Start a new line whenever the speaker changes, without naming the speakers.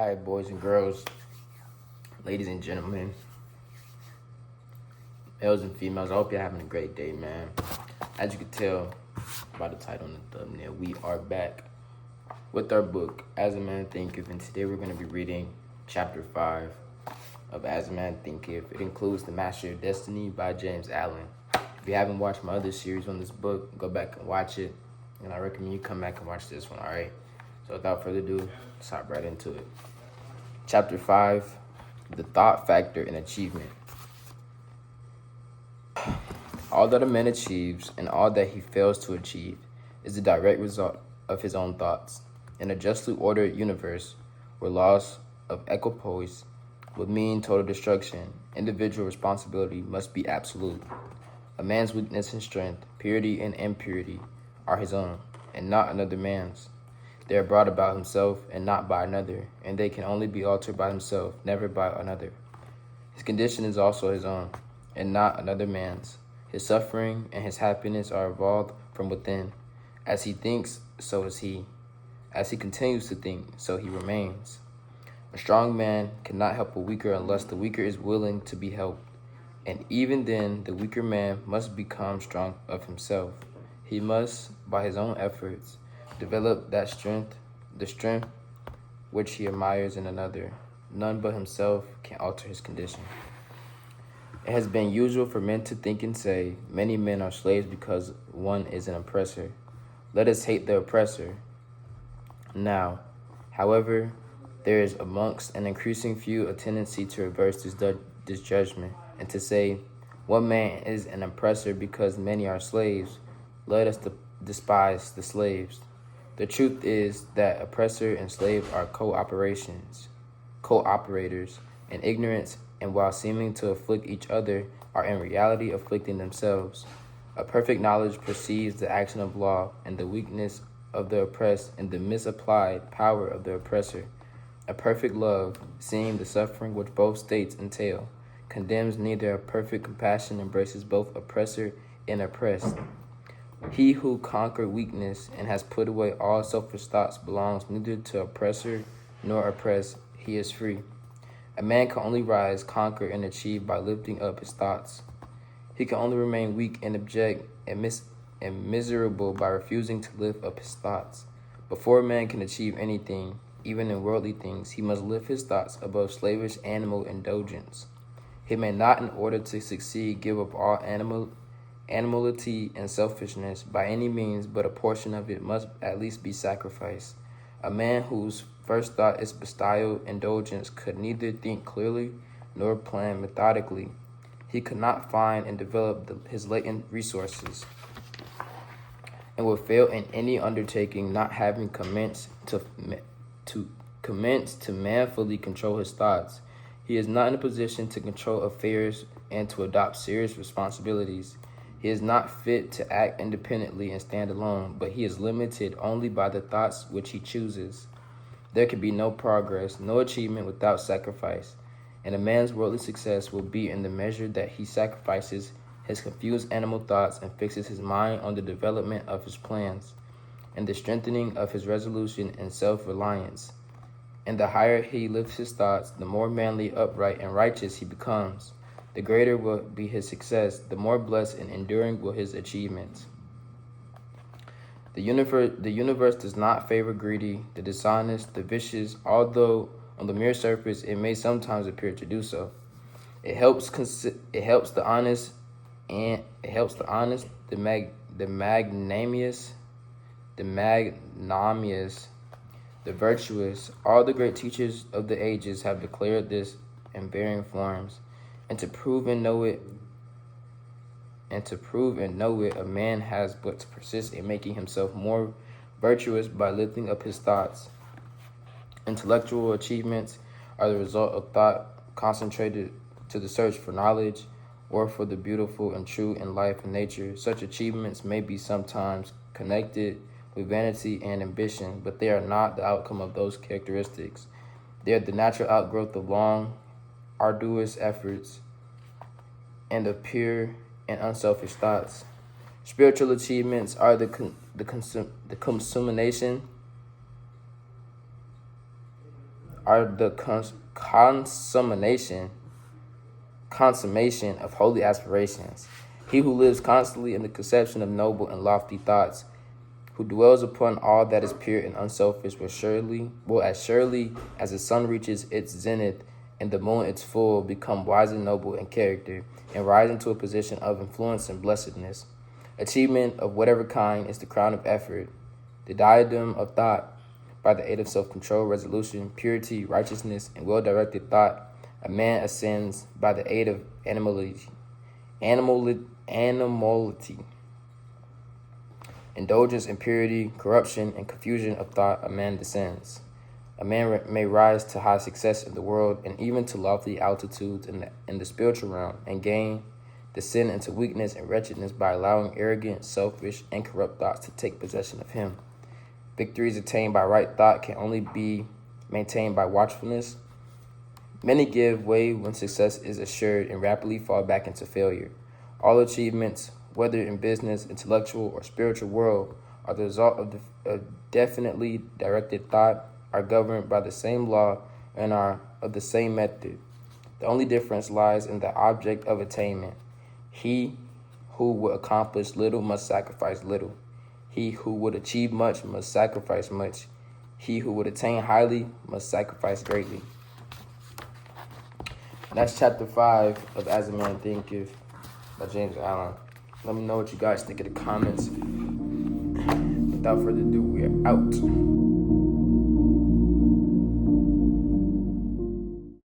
Hi, boys and girls, ladies and gentlemen, males and females. I hope you're having a great day, man. As you can tell by the title and the thumbnail, we are back with our book, As a Man Thinketh, and today we're going to be reading chapter 5 of As a Man Thinketh. It includes The Mastery of Destiny by James Allen. If you haven't watched my other series on this book, go back and watch it, and I recommend you come back and watch this one, all right? So without further ado, let's hop right into it. Chapter 5, The Thought Factor in Achievement. All that a man achieves and all that he fails to achieve is the direct result of his own thoughts. In a justly ordered universe where laws of equipoise would mean total destruction, individual responsibility must be absolute. A man's weakness and strength, purity and impurity are his own, and not another man's. They are brought about himself and not by another, and they can only be altered by himself, never by another. His condition is also his own, and not another man's. His suffering and his happiness are evolved from within. As he thinks, so is he. As he continues to think, so he remains. A strong man cannot help a weaker unless the weaker is willing to be helped. And even then, the weaker man must become strong of himself. He must, by his own efforts, develop that strength, the strength which he admires in another. None but himself can alter his condition. It has been usual for men to think and say, many men are slaves because one is an oppressor. Let us hate the oppressor. Now, however, there is amongst an increasing few a tendency to reverse this judgment and to say, one man is an oppressor because many are slaves. Let us despise the slaves. The truth is that oppressor and slave are cooperators, in ignorance, and while seeming to afflict each other, are in reality afflicting themselves. A perfect knowledge perceives the action of law and the weakness of the oppressed and the misapplied power of the oppressor. A perfect love, seeing the suffering which both states entail, condemns neither. A perfect compassion embraces both oppressor and oppressed. He who conquered weakness and has put away all selfish thoughts belongs neither to oppressor nor oppressed. He is free. A man can only rise, conquer, and achieve by lifting up his thoughts. He can only remain weak and abject and miserable by refusing to lift up his thoughts. Before a man can achieve anything, even in worldly things, he must lift his thoughts above slavish animal indulgence. He may not, in order to succeed, give up all animality and selfishness by any means, but a portion of it must at least be sacrificed. A man whose first thought is bestial indulgence could neither think clearly nor plan methodically. He could not find and develop his latent resources, and would fail in any undertaking not having commenced to manfully control his thoughts. He is not in a position to control affairs and to adopt serious responsibilities. He is not fit to act independently and stand alone, but he is limited only by the thoughts which he chooses. There can be no progress, no achievement without sacrifice, and a man's worldly success will be in the measure that he sacrifices his confused animal thoughts and fixes his mind on the development of his plans and the strengthening of his resolution and self-reliance. And the higher he lifts his thoughts, the more manly, upright, and righteous he becomes. The greater will be his success, the more blessed and enduring will his achievements. The universe does not favor greedy, the dishonest, the vicious, although on the mere surface it may sometimes appear to do so. It helps the honest, the magnanimous, the virtuous. All the great teachers of the ages have declared this in varying forms. And to prove and know it, a man has but to persist in making himself more virtuous by lifting up his thoughts. Intellectual achievements are the result of thought concentrated to the search for knowledge or for the beautiful and true in life and nature. Such achievements may be sometimes connected with vanity and ambition, but they are not the outcome of those characteristics. They are the natural outgrowth of long, arduous efforts and of pure and unselfish thoughts. Spiritual achievements are the consummation are the consummation of holy aspirations. He who lives constantly in the conception of noble and lofty thoughts, who dwells upon all that is pure and unselfish, will as surely as the sun reaches its zenith and the moon its full, become wise and noble in character, and rise into a position of influence and blessedness. Achievement of whatever kind is the crown of effort, the diadem of thought. By the aid of self-control, resolution, purity, righteousness, and well-directed thought, a man ascends. By the aid of animality, indulgence, impurity, corruption, and confusion of thought, a man descends. A man may rise to high success in the world and even to lofty altitudes in the spiritual realm, and descend into weakness and wretchedness by allowing arrogant, selfish, and corrupt thoughts to take possession of him. Victories attained by right thought can only be maintained by watchfulness. Many give way when success is assured and rapidly fall back into failure. All achievements, whether in business, intellectual, or spiritual world, are the result of definitely directed thought, are governed by the same law, and are of the same method. The only difference lies in the object of attainment. He who would accomplish little must sacrifice little. He who would achieve much must sacrifice much. He who would attain highly must sacrifice greatly. And that's chapter 5 of As a Man Thinketh by James Allen. Let me know what you guys think in the comments. Without further ado, we are out.